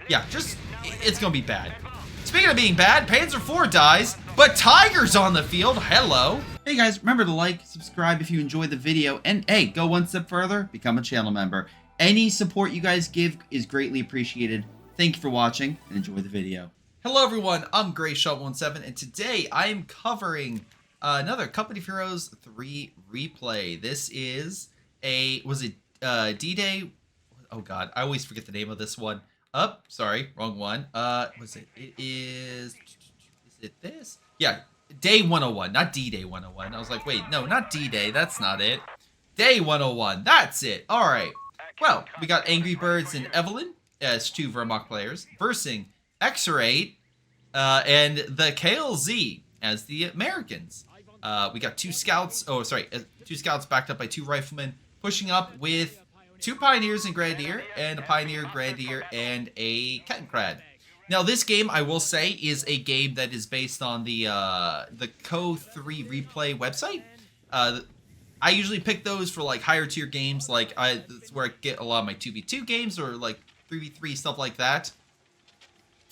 Yeah, it's gonna be bad. Speaking of being bad, Panzer IV dies, but Tiger's on the field. Hello. Hey guys, remember to like, subscribe if you enjoyed the video, and hey, go one step further, become a channel member. Any support you guys give is greatly appreciated. Thank you for watching, and enjoy the video. Hello everyone, I'm Greyshot17, and today I am covering another Company of Heroes 3 replay. This is D-Day? Oh god, I always forget the name of this one. Sorry, wrong one. Is it this? Yeah, Day 101, not D-Day 101. I was like, wait, no, not D-Day, that's not it. Day 101, that's it. Alright, well, we got Angry Birds and Evelyn as two Vermont players, versing X-Ray and the KLZ as the Americans. We got two scouts, two scouts backed up by two riflemen, pushing up with two Pioneers and Grenadier, and a Pioneer, Grenadier, and a Kettenkrad. Now, this game, I will say, is a game that is based on the CoH3 replay website. I usually pick those for, like, higher tier games. Like, that's where I get a lot of my 2v2 games, or, like, 3v3, stuff like that.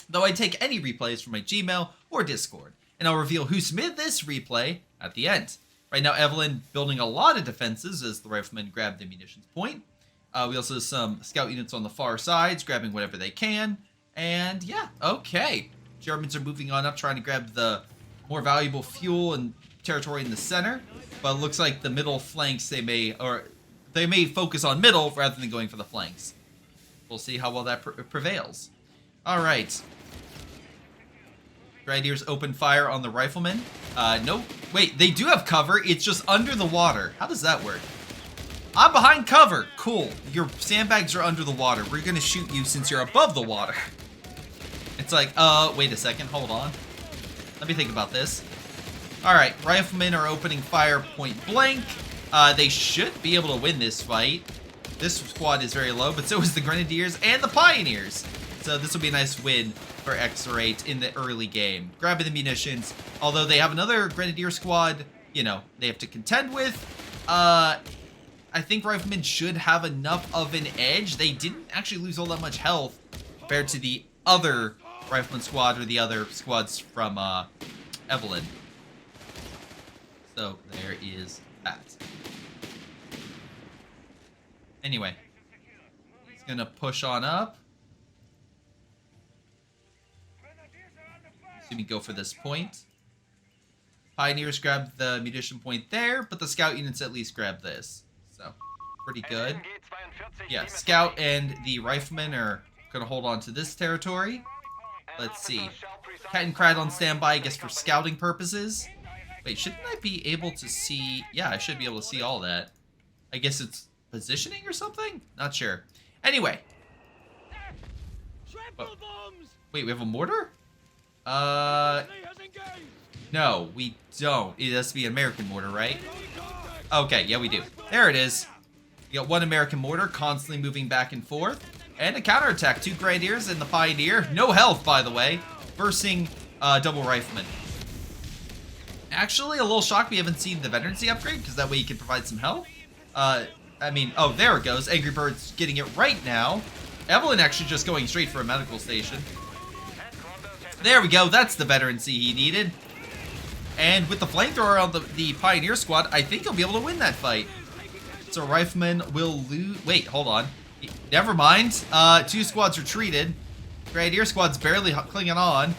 Though I take any replays from my Gmail or Discord. And I'll reveal who submitted this replay at the end. Right now, Evelyn building a lot of defenses as the riflemen grab the munitions point. We also have some scout units on the far sides, grabbing whatever they can. And yeah, okay. Germans are moving on up, trying to grab the more valuable fuel and territory in the center. But it looks like the middle flanks, they may focus on middle rather than going for the flanks. We'll see how well that prevails. All right. Grenadiers open fire on the riflemen. Nope. Wait, they do have cover. It's just under the water. How does that work? I'm behind cover. Cool. Your sandbags are under the water. We're going to shoot you since you're above the water. It's like, wait a second. Hold on. Let me think about this. All right. Riflemen are opening fire point blank. They should be able to win this fight. This squad is very low, but so is the Grenadiers and the Pioneers. So this will be a nice win for X-Ray in the early game. Grabbing the munitions. Although they have another Grenadier squad, you know, they have to contend with. I think Riflemen should have enough of an edge. They didn't actually lose all that much health compared to the other Rifleman squad or the other squads from Evelyn. So there is that. Anyway, he's gonna push on up. Assuming go for this point. Pioneers grab the munition point there, but the scout units at least grab this. So, pretty good. Yeah, Scout and the Riflemen are going to hold on to this territory. Let's see. Kettenkrad on standby, I guess, for scouting purposes. Wait, shouldn't I be able to see... Yeah, I should be able to see all that. I guess it's positioning or something? Not sure. Anyway. Oh. Wait, we have a mortar? No, we don't. It has to be an American mortar, right? Okay, yeah, we do. There it is. We got one American mortar constantly moving back and forth. And a counterattack. Two Grenadiers and the Pioneer. No health, by the way. Versing double Rifleman. Actually, a little shocked we haven't seen the veterancy upgrade, because that way you can provide some health. Oh, there it goes. Angry Bird's getting it right now. Evelyn actually just going straight for a medical station. There we go. That's the veterancy he needed. And with the flamethrower on the Pioneer squad, I think he'll be able to win that fight. So Rifleman will lose... Wait, hold on. Never mind. Two squads retreated. Grenadier squad's barely clinging on.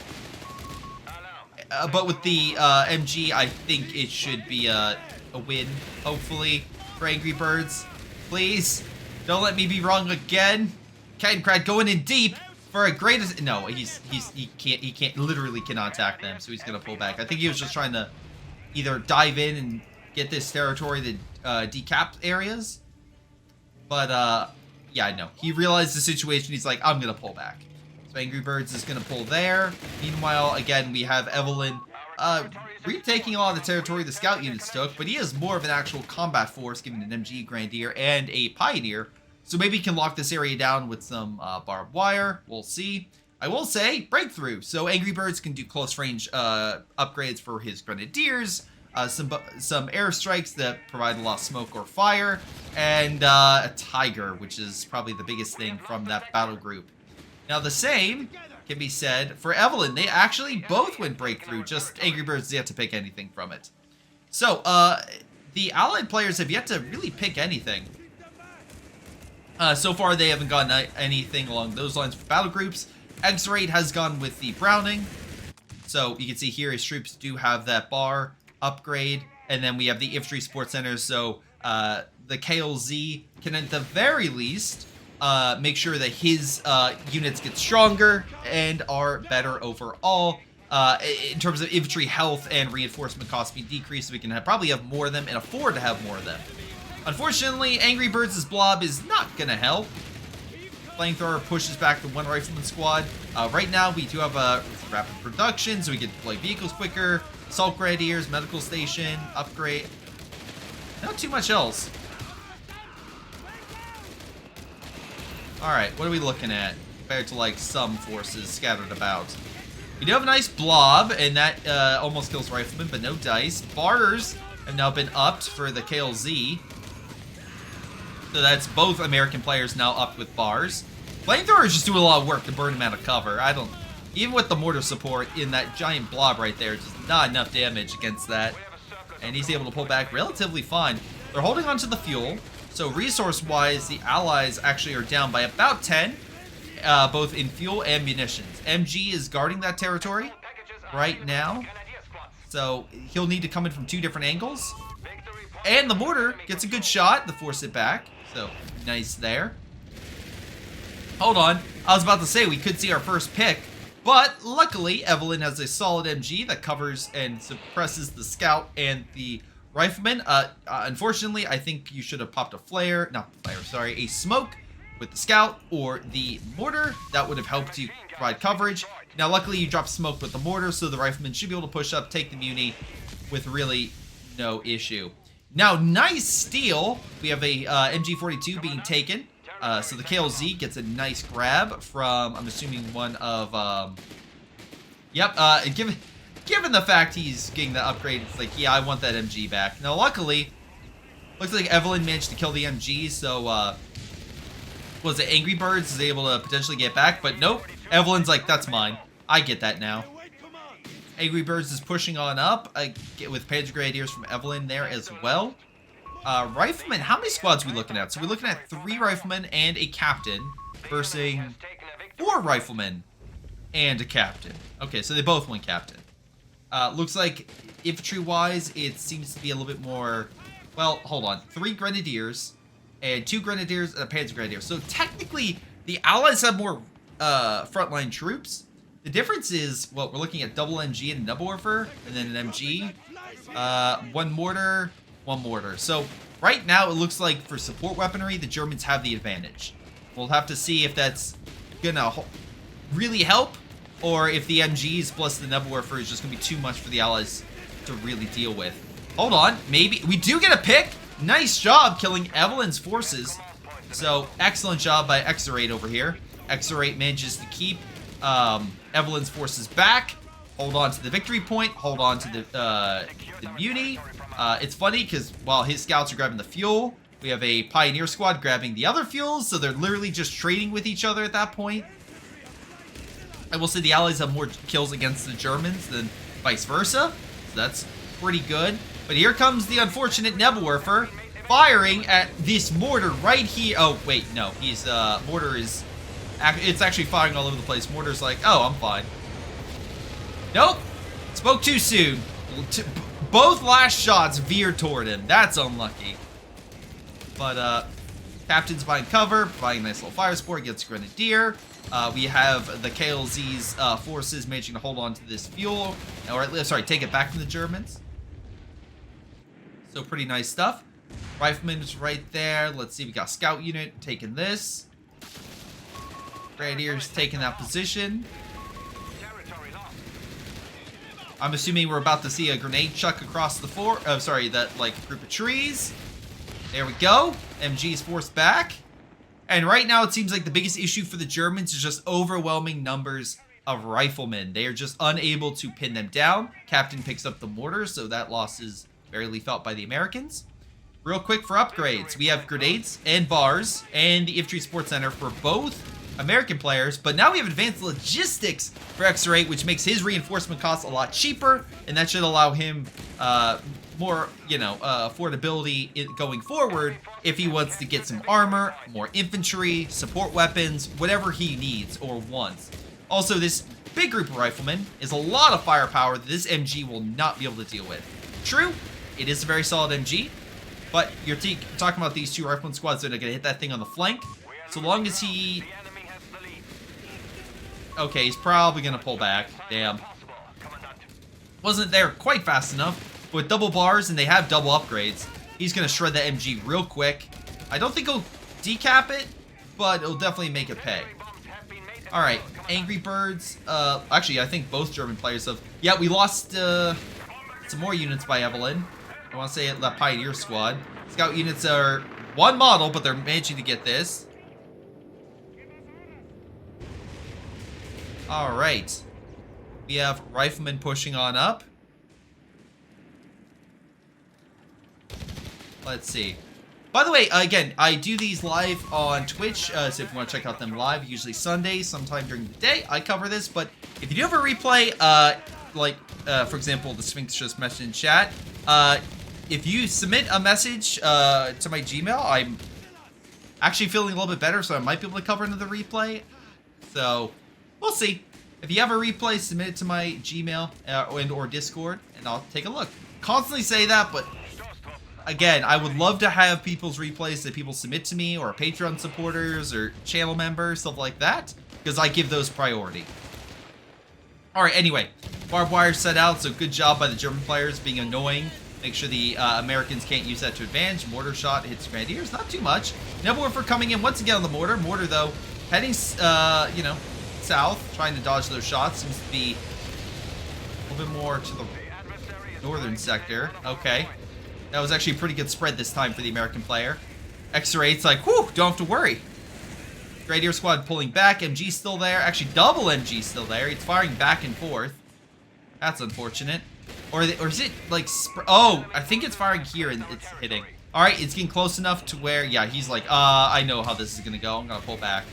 But with the MG, I think it should be a win, hopefully, for Angry Birds. Please, don't let me be wrong again. Kettenkrad going in deep. For a greatest, no, he literally cannot attack them, so he's gonna pull back. I think he was just trying to either dive in and get this territory to decap areas, but yeah, I know he realized the situation. He's like, I'm gonna pull back. So Angry Birds is gonna pull there. Meanwhile, again, we have Evelyn retaking a lot of the territory the scout units took, but he is more of an actual combat force, given an MG Grenadier and a Pioneer. So maybe he can lock this area down with some barbed wire. We'll see. I will say, breakthrough. So Angry Birds can do close range upgrades for his Grenadiers. Some airstrikes that provide a lot of smoke or fire. And a Tiger, which is probably the biggest thing from that battle group. Now the same can be said for Evelyn. They actually both went breakthrough, just Angry Birds yet to pick anything from it. So, the allied players have yet to really pick anything. So far, they haven't gotten anything along those lines for battle groups. X-Rate has gone with the Browning. So, you can see here his troops do have that bar upgrade. And then we have the Infantry Support Center. So, the KLZ can at the very least make sure that his units get stronger and are better overall. In terms of infantry health and reinforcement costs being decreased, so we can probably have more of them and afford to have more of them. Unfortunately, Angry Birds' blob is not going to help. Flamethrower pushes back the one rifleman squad. Right now, we do have a rapid production, so we can deploy vehicles quicker, assault grenadiers, medical station, upgrade. Not too much else. Alright, what are we looking at compared to like some forces scattered about? We do have a nice blob, and that almost kills riflemen, but no dice. Bars have now been upped for the KLZ. So that's both American players now upped with bars. Flamethrowers just do a lot of work to burn them out of cover. Even with the mortar support in that giant blob right there, just not enough damage against that. And he's able to pull back relatively fine. They're holding on to the fuel. So resource-wise, the allies actually are down by about 10. Both in fuel and munitions. MG is guarding that territory right now. So he'll need to come in from 2 different angles. And the mortar gets a good shot to force it back. So nice there. Hold on. I was about to say we could see our first pick. But luckily, Evelyn has a solid MG that covers and suppresses the scout and the rifleman. Unfortunately, I think you should have popped a flare. Not flare, sorry. A smoke with the scout or the mortar. That would have helped you provide coverage. Now, luckily, you dropped smoke with the mortar, so the rifleman should be able to push up, take the muni with really no issue. Now, nice steal. We have a MG42 being taken. So the KLZ gets a nice grab from, I'm assuming, one of... Given the fact he's getting the upgrade, it's like, yeah, I want that MG back. Now, luckily, looks like Evelyn managed to kill the MG, so, was it Angry Birds is able to potentially get back, but nope. Evelyn's like, that's mine. I get that now. Angry Birds is pushing on up, with Panzer Grenadiers from Evelyn there as well. Riflemen, how many squads are we looking at? So we're looking at 3 riflemen and a captain versus 4 riflemen and a captain. Okay, so they both went captain. Looks like infantry-wise, it seems to be a little bit more... Well, hold on. 3 grenadiers and 2 grenadiers and a Panzer Grenadier. So technically, the Allies have more frontline troops. The difference is, well, we're looking at double MG and a double Werfer, and then an MG. 1 mortar, 1 mortar. So right now, it looks like for support weaponry, the Germans have the advantage. We'll have to see if that's gonna really help, or if the MGs plus the Nebelwerfer is just going to be too much for the Allies to really deal with. Hold on, maybe. We do get a pick. Nice job killing Evelyn's forces. So, excellent job by Xrate over here. Xrate manages to keep Evelyn's forces back. Hold on to the victory point. Hold on to the muni. It's funny because while his scouts are grabbing the fuel, we have a Pioneer squad grabbing the other fuels. So, they're literally just trading with each other at that point. I will say the Allies have more kills against the Germans than vice versa. So that's pretty good. But here comes the unfortunate Nebelwerfer firing at this mortar right here. Oh, wait, no. Mortar is... It's actually firing all over the place. Mortar's like, oh, I'm fine. Nope. Spoke too soon. Both last shots veered toward him. That's unlucky. But, Captain's buying cover, providing a nice little fire support against Grenadier. We have the KLZ's forces managing to hold on to this fuel. Or, sorry, take it back from the Germans. So pretty nice stuff. Rifleman is right there. Let's see, we got Scout Unit taking this. Grenadiers taking that position. I'm assuming we're about to see a grenade chuck across the floor. Oh, sorry, that, like, group of trees. There we go. MG is forced back. And right now, it seems like the biggest issue for the Germans is just overwhelming numbers of riflemen. They are just unable to pin them down. Captain picks up the mortar, so that loss is barely felt by the Americans. Real quick for upgrades, we have grenades and bars and the Infantry Support Center for both American players, but now we have advanced logistics for X-Ray, which makes his reinforcement costs a lot cheaper, and that should allow him more, affordability going forward if he wants to get some armor, more infantry, support weapons, whatever he needs or wants. Also, this big group of riflemen is a lot of firepower that this MG will not be able to deal with. True, it is a very solid MG, but you're talking about these 2 rifleman squads that are going to hit that thing on the flank. So long as he... Okay, he's probably going to pull back. Damn. Wasn't there quite fast enough. But with double bars and they have double upgrades, he's going to shred that MG real quick. I don't think he'll decap it, but it'll definitely make it pay. Alright, Angry Birds. Actually, I think both German players have... Yeah, we lost some more units by Evelyn. I want to say that Pioneer Squad. Scout units are 1 model, but they're managing to get this. Alright. We have Riflemen pushing on up. Let's see. By the way, again, I do these live on Twitch, so if you want to check out them live, usually Sundays, sometime during the day, I cover this. But if you do have a replay, for example, the Sphinx just messaged in chat, if you submit a message to my Gmail, I'm actually feeling a little bit better, so I might be able to cover another replay. So, we'll see. If you have a replay, submit it to my Gmail or Discord, and I'll take a look. Constantly say that, but... Again, I would love to have people's replays that people submit to me, or Patreon supporters, or channel members, stuff like that, because I give those priority. Alright, anyway, barbed wire set out, so good job by the German players being annoying. Make sure the Americans can't use that to advantage. Mortar shot hits Grenadiers, not too much. Nebelwerfer coming in once again on the mortar. Mortar, though, heading, south, trying to dodge those shots. Seems to be a little bit more to the northern sector. Okay. That was actually a pretty good spread this time for the American player. X-Ray, it's like, whew, don't have to worry. Grenadier squad pulling back. MG still there. Actually, double MG still there. He's firing back and forth. That's unfortunate. Or is it like... Oh, I think it's firing here and it's hitting. Alright, it's getting close enough to where... Yeah, he's like, I know how this is going to go. I'm going to pull back.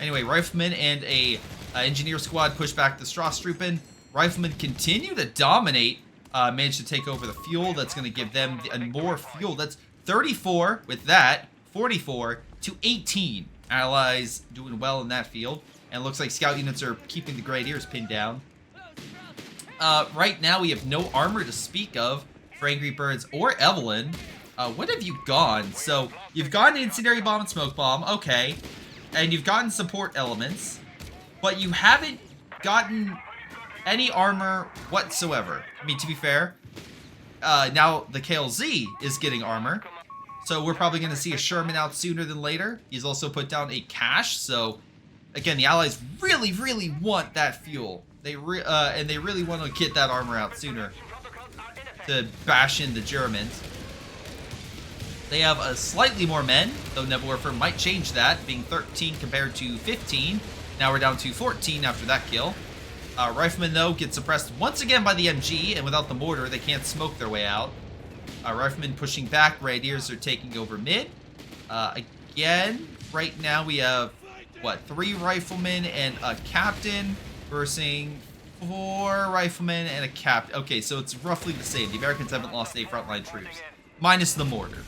Anyway, Rifleman and a engineer squad push back the Strasstruppen. Riflemen continue to dominate. Managed to take over the fuel. That's going to give them more fuel. That's 34 with that. 44 to 18. Allies doing well in that field. And it looks like scout units are keeping the Grenadiers pinned down. Right now we have no armor to speak of for Angry Birds or Evelyn. What have you gone? So you've gotten Incendiary Bomb and Smoke Bomb. Okay. And you've gotten support elements. But you haven't gotten... any armor whatsoever. I mean, to be fair, now the KLZ is getting armor. So we're probably going to see a Sherman out sooner than later. He's also put down a cache. So, again, the Allies really, really want that fuel. And they really want to get that armor out sooner to bash in the Germans. They have slightly more men, though Nebelwerfer might change that, being 13 compared to 15. Now we're down to 14 after that kill. Riflemen, though, get suppressed once again by the MG, and without the mortar, they can't smoke their way out. Riflemen pushing back, Grenadiers are taking over mid. Again, right now we have, 3 riflemen and a captain versus 4 riflemen and a captain. Okay, so it's roughly the same. The Americans haven't lost 8 frontline troops, minus the mortar.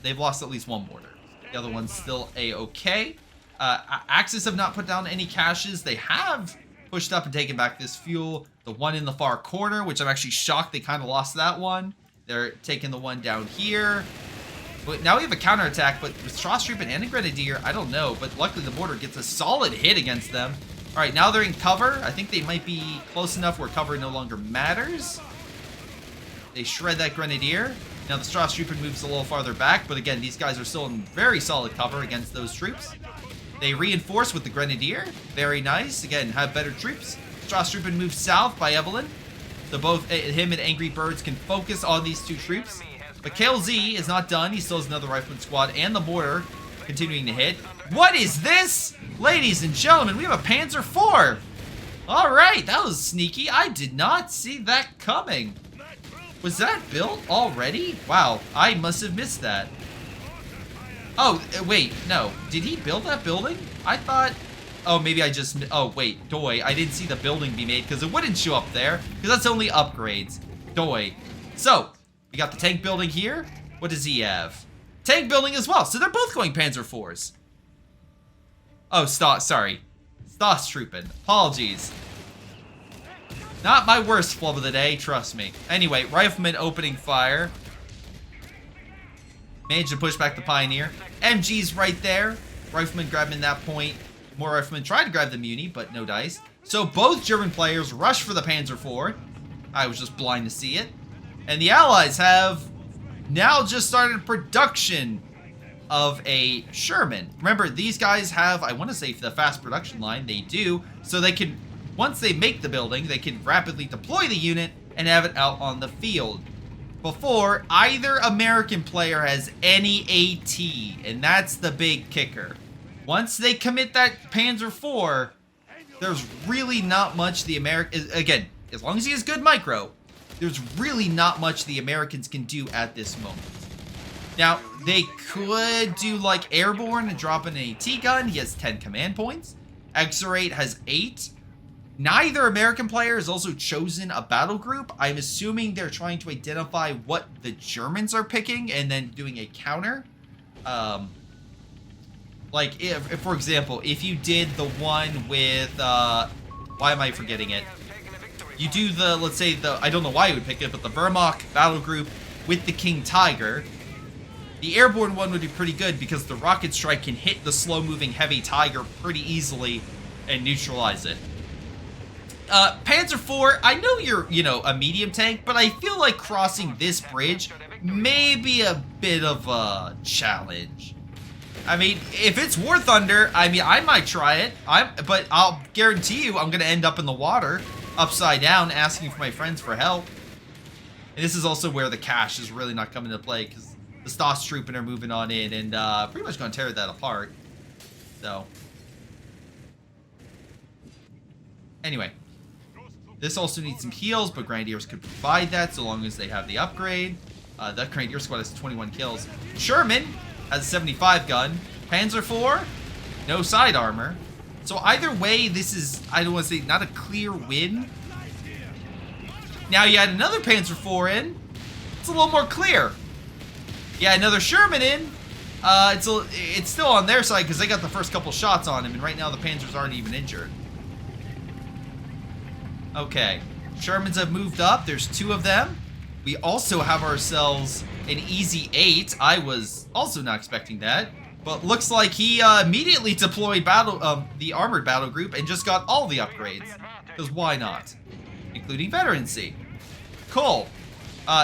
They've lost at least 1 mortar. The other one's still A-okay. Axis have not put down any caches. They have pushed up and taken back this fuel. The one in the far corner, which I'm actually shocked they kind of lost that one. They're taking the one down here. But now we have a counterattack, but with Strasstruppen and a Grenadier, I don't know. But luckily the mortar gets a solid hit against them. All right, now they're in cover. I think they might be close enough where cover no longer matters. They shred that Grenadier. Now the Strasstruppen moves a little farther back, but again, these guys are still in very solid cover against those troops. They reinforce with the Grenadier. Very nice. Again, have better troops. Strasstruppen moves south by Evelyn. So both him and Angry Birds can focus on these 2 troops. But KLZ is not done. He still has another rifleman squad and the mortar continuing to hit. What is this? Ladies and gentlemen, we have a Panzer IV. All right, that was sneaky. I did not see that coming. Was that built already? Wow, I must have missed that. Oh, wait, no. Did he build that building? I thought... Oh, maybe I just... Oh, wait, doy. I didn't see the building be made because it wouldn't show up there because that's only upgrades. Doy. So, we got the tank building here. What does he have? Tank building as well. So they're both going Panzer IVs. Oh, sorry. Stosstrooping. Apologies. Not my worst flub of the day, trust me. Anyway, Rifleman opening fire. Managed to push back the Pioneer. MG's right there. Rifleman grabbing that point. More Riflemen tried to grab the Muni, but no dice. So both German players rush for the Panzer IV. I was just blind to see it. And the Allies have now just started production of a Sherman. Remember, these guys have, I want to say, the fast production line. They do. So they can, once they make the building, they can rapidly deploy the unit and have it out on the field before either American player has any AT. And that's the big kicker. Once they commit that Panzer IV, there's really not much the again, as long as he has good micro, there's really not much the Americans can do at this moment. Now, they could do like airborne and drop in an AT gun. He has 10 command points. XR8 has 8. Neither American player has also chosen a battle group. I'm assuming they're trying to identify what the Germans are picking and then doing a counter. Like, if for example, if you did the one with, why am I forgetting it? You do the, let's say, I don't know why you would pick it, but the Wehrmacht battle group with the King Tiger. The airborne one would be pretty good because the rocket strike can hit the slow-moving heavy Tiger pretty easily and neutralize it. Panzer IV, I know you're, a medium tank, but I feel like crossing this bridge may be a bit of a challenge. I mean, if it's War Thunder, I mean, I might try it. But I'll guarantee you I'm going to end up in the water, upside down, asking for my friends for help. And this is also where the cash is really not coming into play, because the Stosstrooping are moving on in, and pretty much going to tear that apart. So. Anyway. This also needs some heals, but Grenadiers could provide that so long as they have the upgrade. That Grenadier squad has 21 kills. Sherman has a 75 gun. Panzer IV, no side armor. So either way, this is, I don't want to say, not a clear win. Now you add another Panzer IV in, it's a little more clear. You add another Sherman in, it's still on their side because they got the first couple shots on him, and right now the Panzers aren't even injured. Okay, Shermans have moved up. There's 2 of them. We also have ourselves an easy 8. I was also not expecting that, but looks like he immediately deployed the armored battle group and just got all the upgrades. Because why not? Including veterancy. Cool.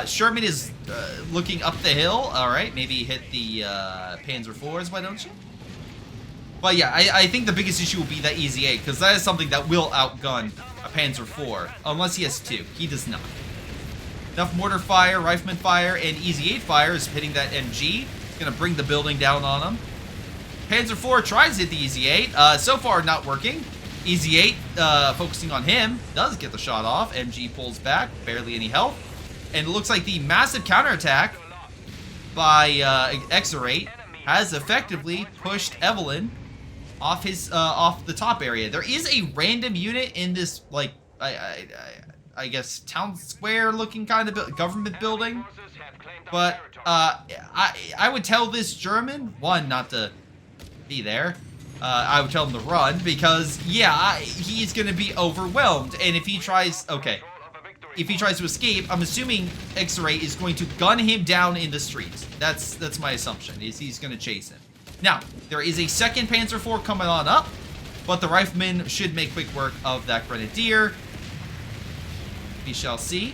Sherman is looking up the hill. All right, maybe hit the Panzer IVs. Why don't you? But yeah, I think the biggest issue will be that easy 8, because that is something that will outgun a Panzer IV, unless he has 2. He does not. Enough mortar fire, rifleman fire, and easy 8 fire is hitting that MG. It's going to bring the building down on him. Panzer IV tries to hit the easy 8. So far, not working. Easy 8, focusing on him, does get the shot off. MG pulls back, barely any health. And it looks like the massive counterattack by XR8 has effectively pushed Evelyn off his off the top area. There is a random unit in this, like, I guess town square looking kind of government building, but I would tell this German, one, not to be there. I would tell him to run because, yeah, he's gonna be overwhelmed, and if he tries, if he tries to escape, I'm assuming XR8 is going to gun him down in the streets. That's my assumption, is he's gonna chase him. Now, there is a second Panzer IV coming on up, but the Riflemen should make quick work of that Grenadier. We shall see.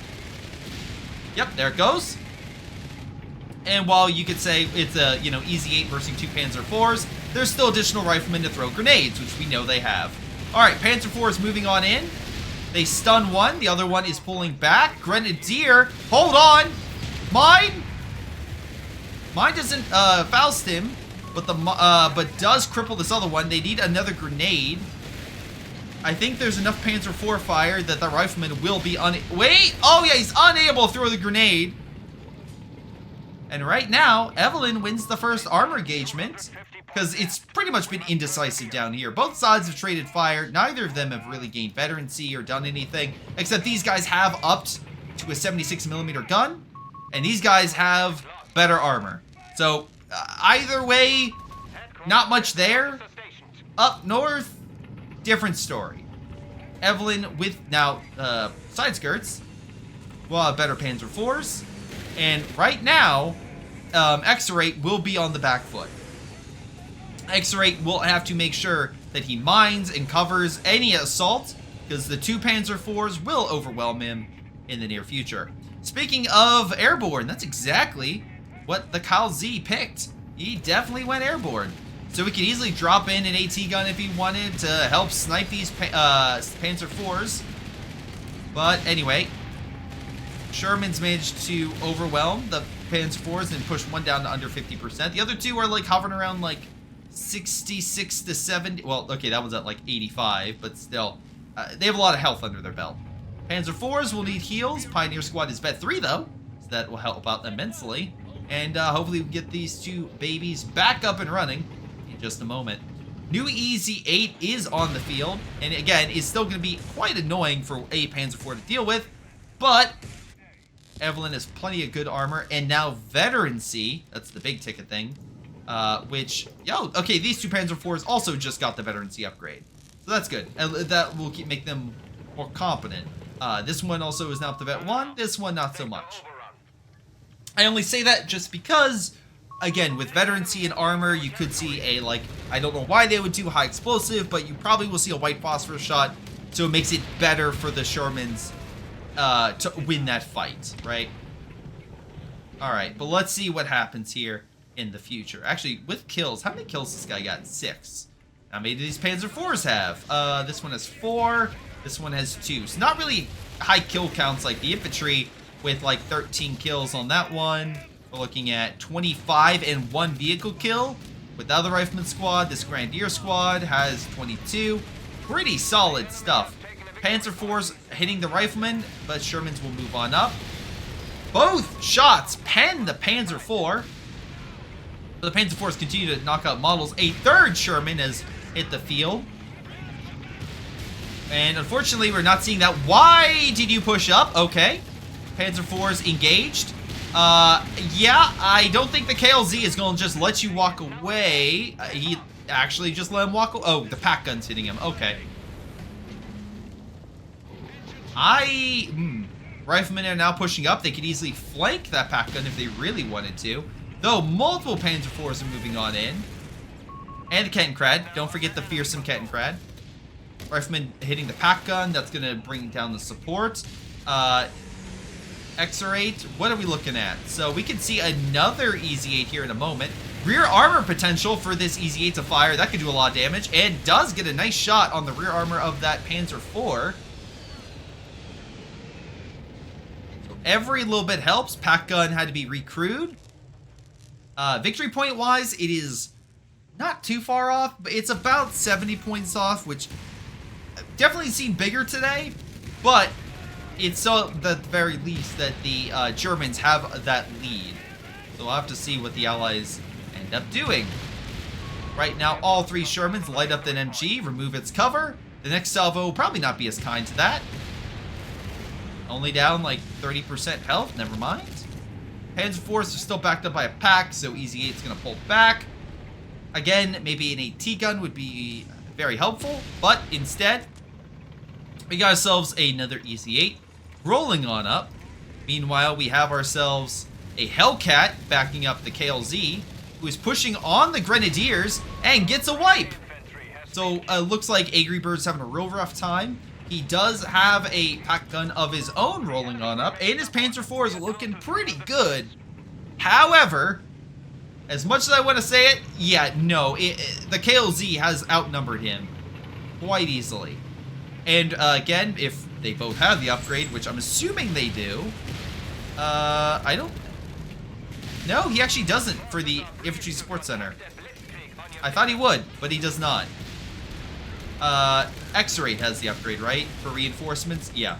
Yep, there it goes. And while you could say it's a, easy 8 versus 2 Panzer IVs, there's still additional Riflemen to throw grenades, which we know they have. Alright, Panzer IV is moving on in. They stun one, the other one is pulling back. Grenadier, hold on! Mine doesn't Faust him, but does cripple this other one. They need another grenade. I think there's enough Panzer IV fire that the Rifleman will be wait! Oh yeah, he's unable to throw the grenade. And right now, Evelyn wins the first armor engagement, because it's pretty much been indecisive down here. Both sides have traded fire. Neither of them have really gained veterancy or done anything, except these guys have upped to a 76mm gun, and these guys have better armor. So, either way, not much there. Up north, different story. Evelyn with now side skirts will have better Panzer IVs, and right now, X-Ray will be on the back foot. X-Ray will have to make sure that he mines and covers any assault, because the 2 Panzer IVs will overwhelm him in the near future. Speaking of airborne, that's exactly what the Kyle Z picked. He definitely went airborne. So we could easily drop in an AT gun if he wanted to help snipe these Panzer IVs. But anyway, Sherman's managed to overwhelm the Panzer IVs and push one down to under 50%. The other two are like hovering around like 66 to 70. Well, okay, that one's at like 85, but still, they have a lot of health under their belt. Panzer IVs will need heals. Pioneer Squad is vet 3 though, so that will help out immensely. And hopefully we can get these 2 babies back up and running in just a moment. New EZ8 is on the field, and again, it's still going to be quite annoying for a Panzer IV to deal with, but Evelyn has plenty of good armor, and now veterancy, that's the big ticket thing, which, okay, these 2 Panzer IVs also just got the veterancy upgrade, so that's good, and that will make them more competent. This one also is now up to vet 1, this one not so much. I only say that just because, again, with veterancy and armor, you could see a, like, I don't know why they would do high explosive, but you probably will see a white phosphorus shot, so it makes it better for the Shermans to win that fight, right? Alright, but let's see what happens here in the future. Actually, with kills, how many kills this guy got? 6. How many do these Panzer IVs have? This one has 4, this one has 2. So not really high kill counts like the infantry, with like 13 kills on that one. We're looking at 25 and 1 vehicle kill. With the other Rifleman squad, this Grenadier squad has 22. Pretty solid stuff. Panzer IVs hitting the Riflemen, but Shermans will move on up. Both shots pen the Panzer IV. The Panzer IVs continue to knock out models. A third Sherman has hit the field. And unfortunately, we're not seeing that. Why did you push up? Okay. Panzer IVs engaged. Yeah, I don't think the KLZ is going to just let you walk away. He actually just let him walk away. Oh, the pack gun's hitting him. Okay. Riflemen are now pushing up. They could easily flank that pack gun if they really wanted to. Though multiple Panzer IVs are moving on in. And the Kettenkrad. Don't forget the fearsome Kettenkrad. Rifleman hitting the pack gun. That's going to bring down the support. XR8, what are we looking at? So we can see another EZ8 here in a moment. Rear armor potential for this EZ8 to fire. That could do a lot of damage. And does get a nice shot on the rear armor of that Panzer IV. So every little bit helps. Pack gun had to be recrewed. Victory point wise, it is not too far off, but it's about 70 points off, which definitely seemed bigger today, but it's so at the very least that the Germans have that lead. So we'll have to see what the Allies end up doing. Right now, all 3 Shermans light up an MG, remove its cover. The next salvo will probably not be as kind to that. Only down like 30% health, never mind. Panzer IVs are still backed up by a pack, so EZ8 is going to pull back. Again, maybe an AT gun would be very helpful, but instead, we got ourselves another EZ8 rolling on up. Meanwhile, we have ourselves a Hellcat backing up the KLZ, who is pushing on the Grenadiers and gets a wipe. So looks like Angry Bird's having a real rough time. He does have a pack gun of his own rolling on up, and his Panzer IV is looking pretty good. However, as much as I want to say it, yeah, no, the KLZ has outnumbered him quite easily. And again, if they both have the upgrade, which I'm assuming they do, I don't... No, he actually doesn't for the Infantry Support Center. I thought he would, but he does not. X-Ray has the upgrade, right? For reinforcements? Yeah.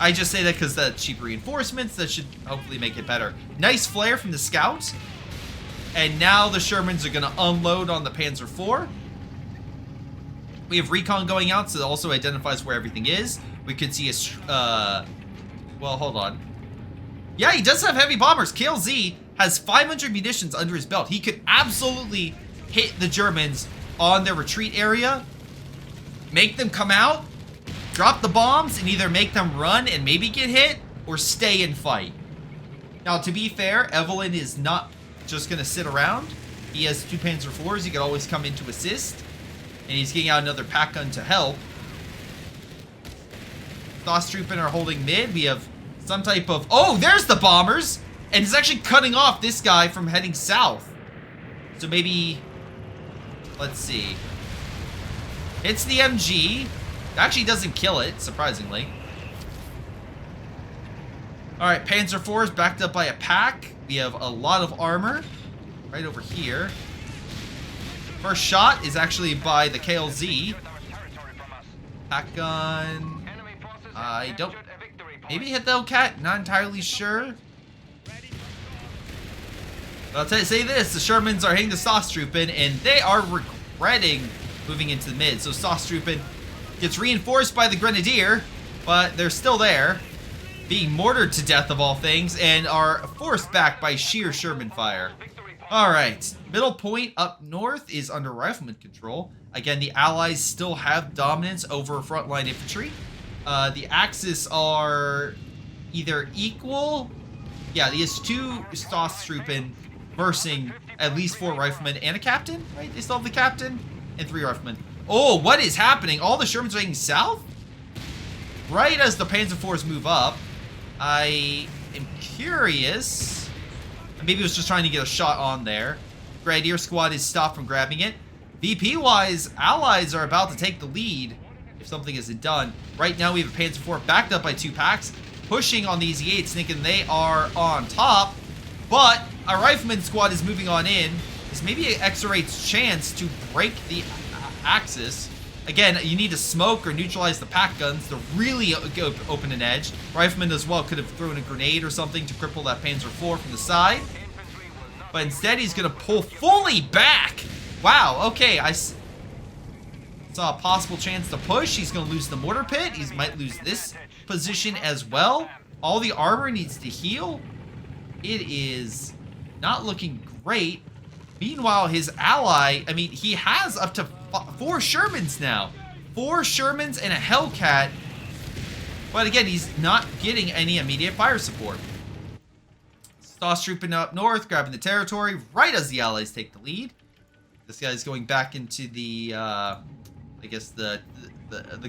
I just say that because the cheaper reinforcements, that should hopefully make it better. Nice flare from the scouts. And now the Shermans are going to unload on the Panzer IV. We have recon going out, so it also identifies where everything is. We could see a... well, hold on. Yeah, he does have heavy bombers. KLZ has 500 munitions under his belt. He could absolutely hit the Germans on their retreat area, make them come out, drop the bombs, and either make them run and maybe get hit, or stay and fight. Now, to be fair, Evelyn is not just going to sit around. He has 2 Panzer IVs. He could always come in to assist. And he's getting out another pack gun to help. Stosstruppen are holding mid. We have some type of... Oh, there's the bombers! And it's actually cutting off this guy from heading south. So maybe... Let's see. Hits the MG. Actually doesn't kill it, surprisingly. Alright, Panzer IV is backed up by a pack. We have a lot of armor right over here. First shot is actually by the KLZ. Pack gun. I don't... Maybe hit the Hellcat? Not entirely sure. But I'll say this. The Shermans are hitting the Stosstruppen, and they are regretting moving into the mid. So Stosstruppen gets reinforced by the Grenadier, but they're still there, being mortared to death of all things, and are forced back by sheer Sherman fire. Alright, middle point up north is under rifleman control. Again, the Allies still have dominance over frontline infantry. The Axis are either equal... Yeah, these 2 Stosstruppen versing at least 4 riflemen and a captain, right? They still have the captain and 3 riflemen. Oh, what is happening? All the Shermans are heading south? Right as the Panzer IVs move up. I am curious... Maybe it was just trying to get a shot on there. Grenadier squad is stopped from grabbing it. VP-wise, Allies are about to take the lead if something isn't done. Right now we have a Panzer IV backed up by 2 packs, pushing on the Easy-8s, thinking they are on top. But a Rifleman squad is moving on in. It's maybe an X-Rate's chance to break the Axis. Again, you need to smoke or neutralize the pack guns to really open an edge. Rifleman as well could have thrown a grenade or something to cripple that Panzer IV from the side. But instead, he's going to pull fully back. Wow, okay, I saw a possible chance to push. He's going to lose the mortar pit. He might lose this position as well. All the armor needs to heal. It is not looking great. Meanwhile, his ally, I mean, he has up to 4 Shermans now. 4 Shermans and a Hellcat. But again, he's not getting any immediate fire support. Stosstruppen up north, grabbing the territory right as the Allies take the lead. This guy's going back into the, I guess, the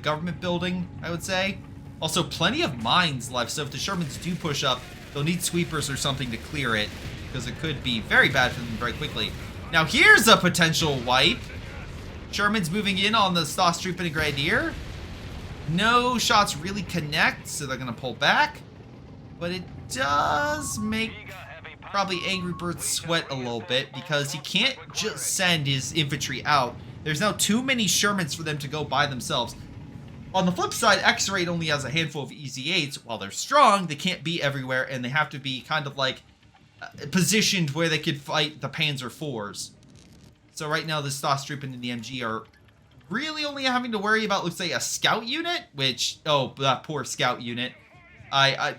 government building, I would say. Also, plenty of mines left, so if the Shermans do push up, they'll need sweepers or something to clear it, because it could be very bad for them very quickly. Now, here's a potential wipe. Sherman's moving in on the Stosstruppen and Grenadier. No shots really connect, so they're going to pull back. But it does make probably Angry Bird sweat a little bit, because he can't just send his infantry out. There's now too many Shermans for them to go by themselves. On the flip side, X-Rate only has a handful of Easy-8s. While they're strong, they can't be everywhere, and they have to be kind of like positioned where they could fight the Panzer IVs. So right now, the Stosstruppen and the MG are really only having to worry about, looks like, a scout unit, which, oh, that poor scout unit. I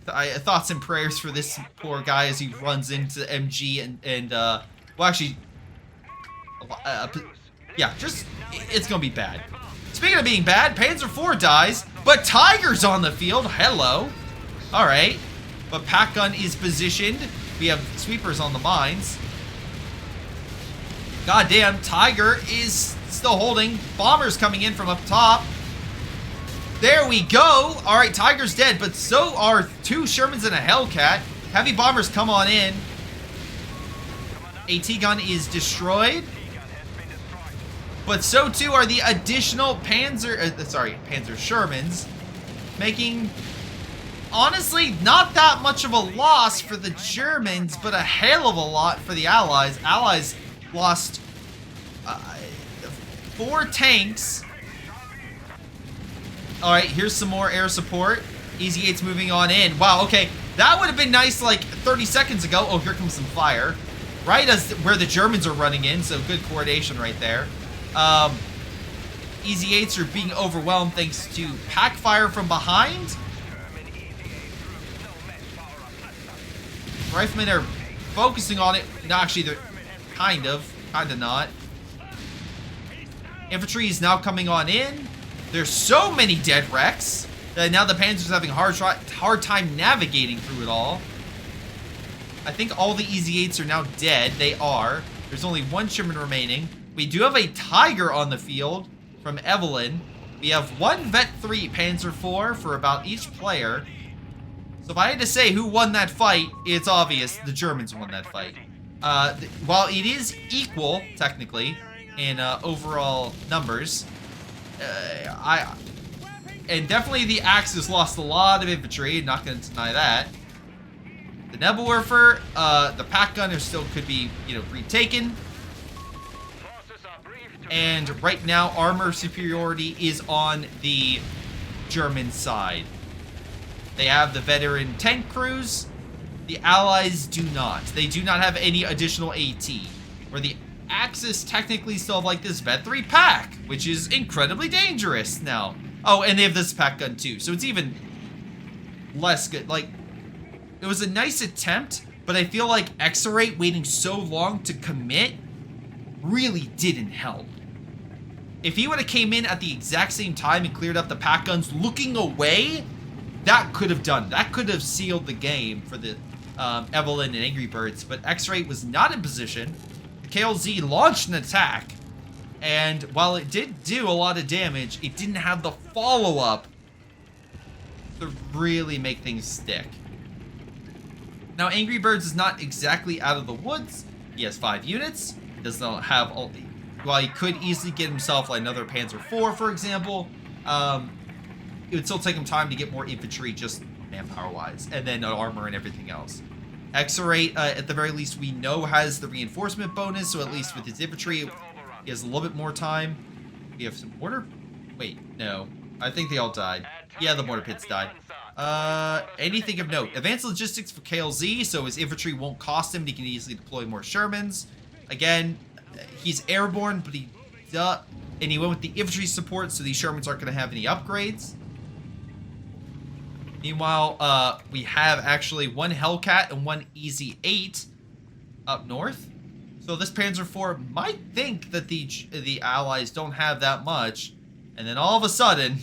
thoughts and prayers for this poor guy as he runs into MG and well, actually, yeah, just, it's gonna be bad. Speaking of being bad, Panzer IV dies, but Tiger's on the field. Hello. All right. But pack gun is positioned. We have sweepers on the mines. Goddamn, Tiger is still holding. Bombers coming in from up top. There we go. All right, Tiger's dead, but so are 2 Shermans and a Hellcat. Heavy bombers come on in. AT gun is destroyed. But so too are the additional Panzer Shermans, making, honestly, not that much of a loss for the Germans, but a hell of a lot for the Allies. Allies lost 4 tanks, All right, here's some more air support. Easy 8's moving on in. Wow, okay. That would have been nice like 30 seconds ago. Oh, here comes some fire. Right as where the Germans are running in, so good coordination right there. Easy 8's are being overwhelmed thanks to pack fire from behind. Riflemen are focusing on it. No, actually, they're kind of not. Infantry is now coming on in. There's so many dead wrecks that now the Panzer's having a hard time navigating through it all. I think all the Easy 8's are now dead. They are. There's only one Sherman remaining. We do have a Tiger on the field from Evelyn. We have one Vet 3 Panzer 4 for about each player. So if I had to say who won that fight, it's obvious the Germans won that fight. While it is equal, technically, in overall numbers, and definitely the Axis lost a lot of infantry, not going to deny that. The Nebelwerfer, the pack gunner still could be, retaken. And right now, armor superiority is on the German side. They have the veteran tank crews. The Allies do not. They do not have any additional AT. Where the Axis technically still have like this Vet 3 pack, which is incredibly dangerous now. Oh, and they have this pack gun too, so it's even less good. Like, it was a nice attempt, but I feel like Xrate waiting so long to commit really didn't help. If he would have came in at the exact same time and cleared up the pack guns looking away, that could have done. That could have sealed the game for the Evelyn and Angry Birds, but Xrate was not in position. The KLZ launched an attack, and while it did do a lot of damage, it didn't have the follow-up to really make things stick. Now, Angry Birds is not exactly out of the woods. He has 5 units. He does not have all the... While he could easily get himself like another Panzer IV, for example, it would still take him time to get more infantry, just manpower-wise, and then armor and everything else. Xrate, at the very least, we know has the reinforcement bonus, so at least with his infantry, he has a little bit more time. We have some mortar... Wait, no. I think they all died. Yeah, the mortar pits died. Anything of note. Advanced logistics for KLZ, so his infantry won't cost him. He can easily deploy more Shermans. Again, he's airborne, but and he went with the infantry support, so these Shermans aren't going to have any upgrades. Meanwhile, we have actually one Hellcat and one Easy 8 up north. So this Panzer IV might think that the Allies don't have that much, and then all of a sudden,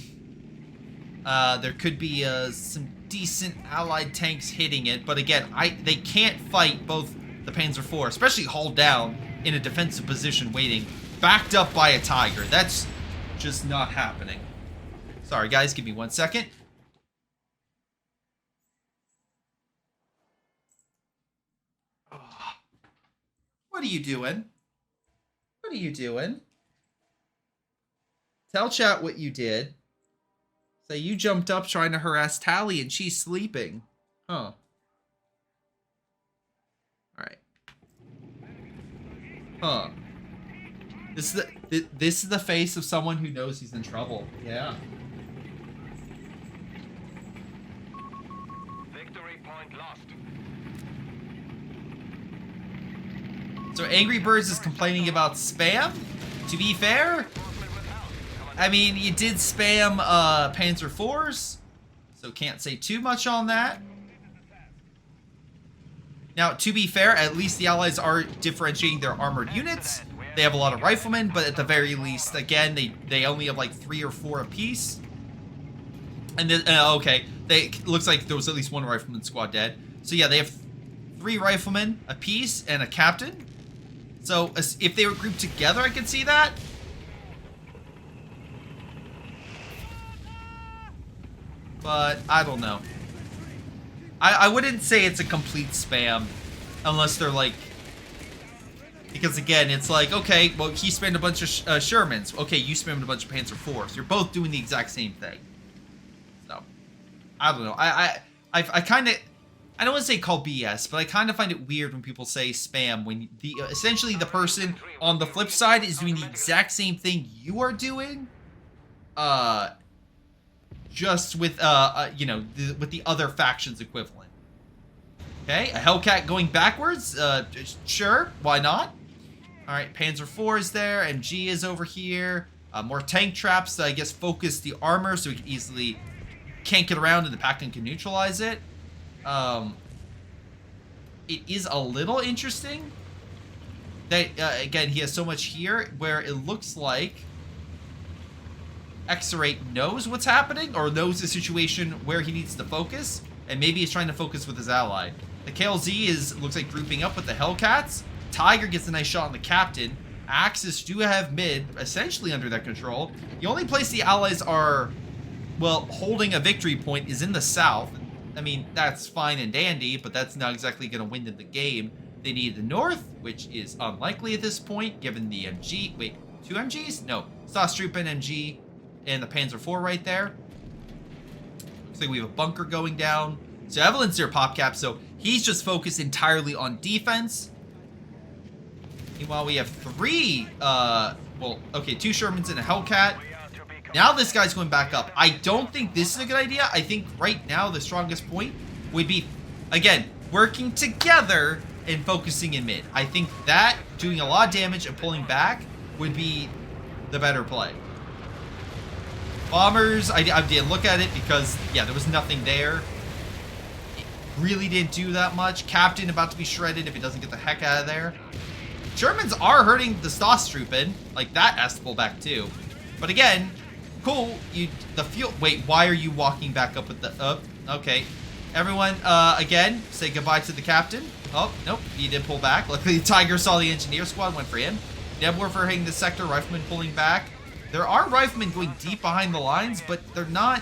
there could be some decent Allied tanks hitting it. But again, they can't fight both the Panzer IV, especially hauled down in a defensive position waiting, backed up by a Tiger. That's just not happening. Sorry guys, give me 1 second. What are you doing? What are you doing? Tell chat what you did. Say you jumped up trying to harass Tally and she's sleeping. Huh. Alright. Huh. This is the face of someone who knows he's in trouble. Yeah. Victory point lost. So Angry Birds is complaining about spam? To be fair, I mean, you did spam Panzer IVs, so can't say too much on that. Now, to be fair, at least the Allies are differentiating their armored units. They have a lot of riflemen, but at the very least, again, they only have like 3 or 4 apiece. And then, okay, looks like there was at least 1 rifleman squad dead. So yeah, they have 3 riflemen apiece and a captain. So if they were grouped together, I could see that. But I don't know. I wouldn't say it's a complete spam unless they're like, because again, it's like, okay, well, he spammed a bunch of Shermans. Okay, you spammed a bunch of Panzer IVs. You're both doing the exact same thing. So, I don't know. I kind of, I don't want to say call BS, but I kind of find it weird when people say spam when essentially the person on the flip side is doing the exact same thing you are doing. just with, you know, with the other faction's equivalent. Okay, a Hellcat going backwards. Sure, why not? All right, Panzer IV is there. MG is over here. More tank traps that I guess focus the armor so we can easily can't get around and the Pac-10 can neutralize it. It is a little interesting that, again, he has so much here where it looks like X-Ray knows what's happening or knows the situation where he needs to focus, and maybe he's trying to focus with his ally. The KLZ looks like grouping up with the Hellcats. Tiger gets a nice shot on the captain. Axis do have mid essentially under their control. The only place the allies are, well, holding a victory point is in the south. I mean, that's fine and dandy, but that's not exactly going to win them the game. They need the north, which is unlikely at this point, given the MG. Wait, 2 MGs? No. Staastruppen MG and the Panzer IV right there. Looks like we have a bunker going down. So Evelyn's their pop cap, so he's just focused entirely on defense. Meanwhile, we have 3, well, okay, 2 Shermans and a Hellcat. Now this guy's going back up. I don't think this is a good idea. I think right now the strongest point would be, again, working together and focusing in mid. I think that doing a lot of damage and pulling back would be the better play. Bombers, I didn't look at it because, yeah, there was nothing there. It really didn't do that much. Captain about to be shredded if he doesn't get the heck out of there. Germans are hurting the Staastruppen. Like, that has to pull back too. But again, cool. The fuel. Wait, why are you walking back up with the? Okay. Everyone, again, say goodbye to the captain. Oh, nope, he did pull back. Luckily, Tiger saw the engineer squad, went for him. Nebwerfer hitting the sector, riflemen pulling back. There are riflemen going deep behind the lines, but they're not.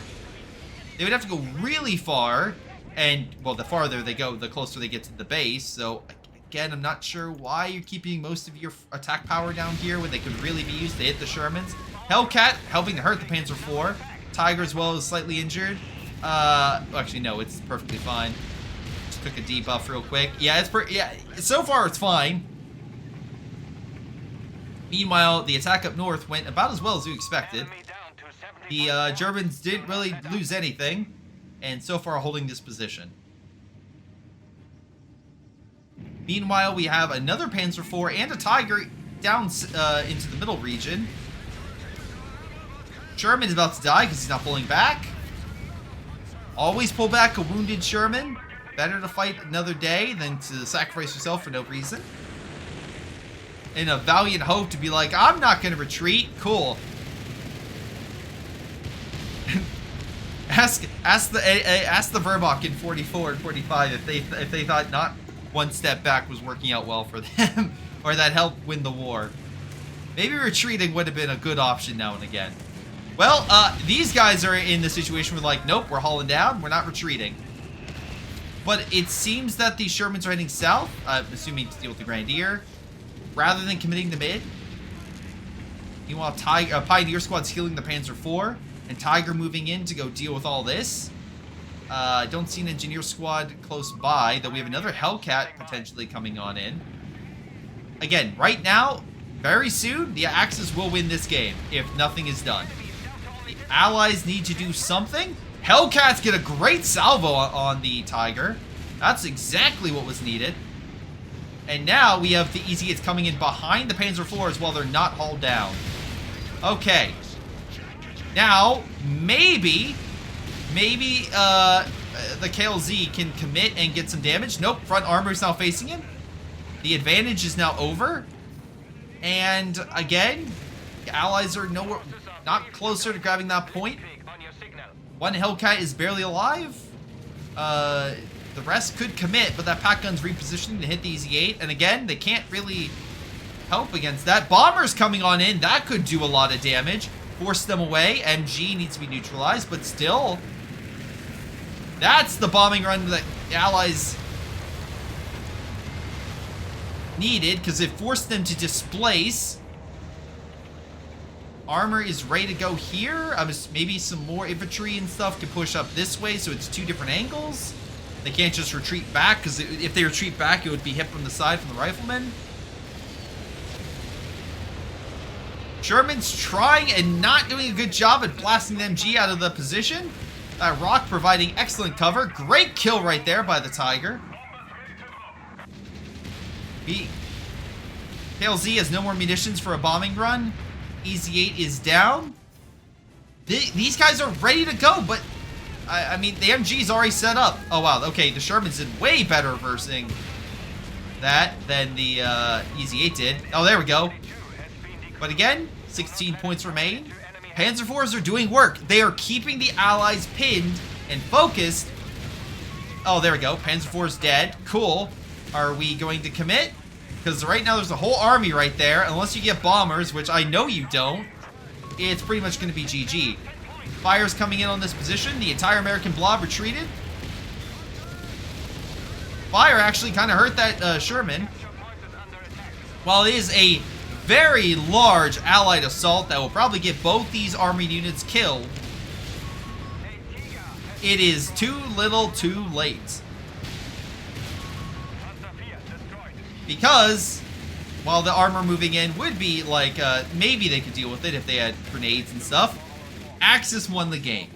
They would have to go really far, and well, the farther they go, the closer they get to the base. So again, I'm not sure why you're keeping most of your attack power down here when they could really be used to hit the Shermans. Hellcat helping to hurt the Panzer IV. Tiger as well is slightly injured. Actually, no, it's perfectly fine. Just took a debuff real quick. Yeah, so far it's fine. Meanwhile, the attack up north went about as well as you expected. The Germans didn't really lose anything, and so far holding this position. Meanwhile, we have another Panzer IV and a Tiger down into the middle region. Sherman is about to die because he's not pulling back. Always pull back a wounded Sherman. Better to fight another day than to sacrifice yourself for no reason. In a valiant hope to be like, I'm not going to retreat. Cool. ask the Verbach in 44 and 45 if they thought not one step back was working out well for them, or that helped win the war. Maybe retreating would have been a good option now and again. Well, these guys are in the situation where like, nope, we're hauling down, we're not retreating. But it seems that the Shermans are heading south, assuming to deal with the Grenadier, rather than committing to mid. Meanwhile, Pioneer Squad's healing the Panzer IV, and Tiger moving in to go deal with all this. I don't see an Engineer Squad close by, though we have another Hellcat potentially coming on in. Again, right now, very soon, the Axis will win this game, if nothing is done. The Allies need to do something. Hellcats get a great salvo on the Tiger. That's exactly what was needed. And now we have the Easy Hits coming in behind the Panzer IVs while they're not hauled down. Okay. Now, maybe the KLZ can commit and get some damage. Nope, front armor is now facing him. The advantage is now over. And again, the Allies are not closer to grabbing that point. One Hellcat is barely alive. The rest could commit, but that pack gun's repositioning to hit the Easy 8. And again, they can't really help against that. Bomber's coming on in. That could do a lot of damage. Force them away. MG needs to be neutralized, but still, that's the bombing run that the Allies needed, because it forced them to displace. Armor is ready to go here. Maybe some more infantry and stuff can push up this way, so it's two different angles. They can't just retreat back, because if they retreat back, it would be hit from the side from the riflemen. Sherman's trying and not doing a good job at blasting the MG out of the position. Rock providing excellent cover. Great kill right there by the Tiger. KLZ has no more munitions for a bombing run. Easy 8 is down. These guys are ready to go, but I mean, the MG's already set up. Oh, wow. Okay, the Shermans did way better versing that than the Easy 8 did. Oh, there we go. But again, 16 points remain. Panzer IVs are doing work. They are keeping the allies pinned and focused. Oh, there we go. Panzer IV's dead. Cool. Are we going to commit? Because right now there's a whole army right there. Unless you get bombers, which I know you don't, it's pretty much going to be GG. Fires coming in on this position. The entire American blob retreated. Fire actually kind of hurt that Sherman. While it is a very large allied assault that will probably get both these army units killed, it is too little too late. Because while the armor moving in would be like, maybe they could deal with it if they had grenades and stuff, Axis won the game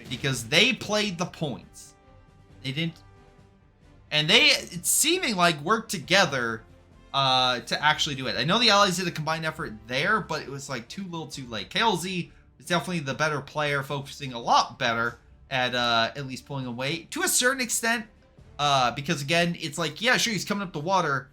because they played the points. They didn't, and it's seeming like worked together to actually do it. I know the Allies did a combined effort there, but it was like too little too late. KLZ is definitely the better player, focusing a lot better at least pulling away to a certain extent, because again, it's like, yeah, sure, he's coming up the water,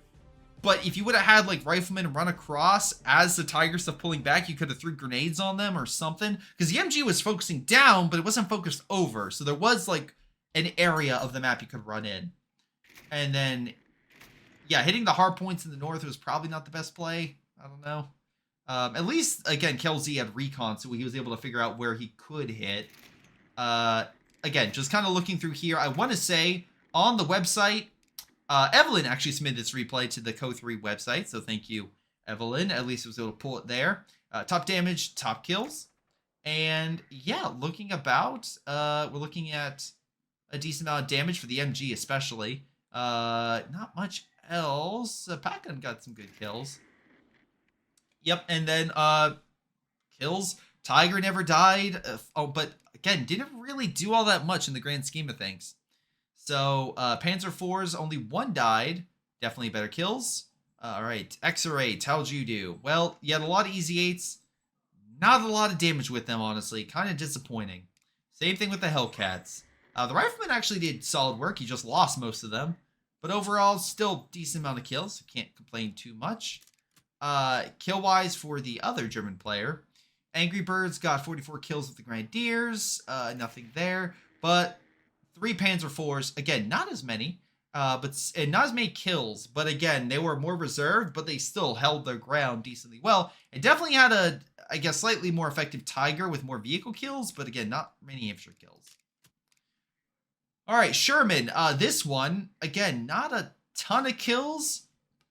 but if you would have had like riflemen run across as the Tiger stuff pulling back, you could have threw grenades on them or something, because the MG was focusing down, but it wasn't focused over, so there was like an area of the map you could run in. And then, yeah, hitting the hard points in the north was probably not the best play. I don't know. At least, again, KLZ had recon, so he was able to figure out where he could hit. Again, just kind of looking through here, I want to say on the website, Evelyn actually submitted this replay to the CoH3 website, so thank you, Evelyn. At least I was able to pull it there. Top damage, top kills. And yeah, looking about, we're looking at a decent amount of damage for the MG especially. Not much else. Pac-Man got some good kills. Yep, and then kills. Tiger never died. But again, didn't really do all that much in the grand scheme of things. So Panzer IVs, only one died. Definitely better kills. All right, XR8, how'd you do? Well, you had a lot of Easy 8s. Not a lot of damage with them, honestly. Kind of disappointing. Same thing with the Hellcats. The Rifleman actually did solid work. He just lost most of them. But overall, still decent amount of kills. So can't complain too much. Kill-wise for the other German player, Angry Birds got 44 kills with the Grenadiers. Nothing there. But 3 Panzer IVs. Again, not as many. And not as many kills. But again, they were more reserved. But they still held their ground decently well. And definitely had a, I guess, slightly more effective Tiger with more vehicle kills. But again, not many infantry kills. All right, Sherman, this one, again, not a ton of kills,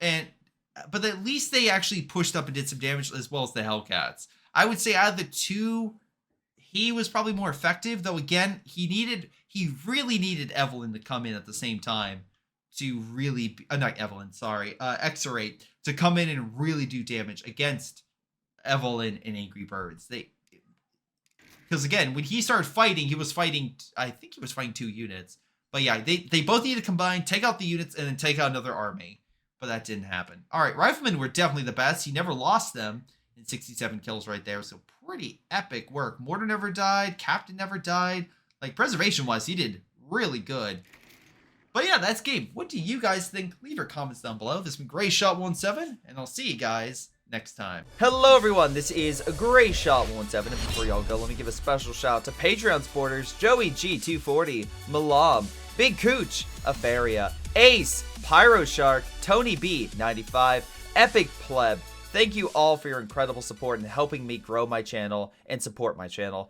but at least they actually pushed up and did some damage, as well as the Hellcats. I would say out of the two, he was probably more effective, though again, he really needed Evelyn to come in at the same time to really, not Evelyn, sorry, XR8, to come in and really do damage against Evelyn and Angry Birds. Because again, when he started fighting, he was fighting, I think he was fighting 2 units. But yeah, they both need to combine, take out the units, and then take out another army. But that didn't happen. All right, Riflemen were definitely the best. He never lost them in 67 kills right there. So pretty epic work. Mortar never died. Captain never died. Like, preservation-wise, he did really good. But yeah, that's game. What do you guys think? Leave your comments down below. This has been Greyshot17, and I'll see you guys next time. Hello everyone, this is Greyshot17, and before y'all go, let me give a special shout out to Patreon supporters Joey G240, Milam, Big Cooch, Aphyria, Ace, Pyro Shark, Tonybee 95, Epic Pleb. Thank you all for your incredible support and helping me grow my channel and support my channel.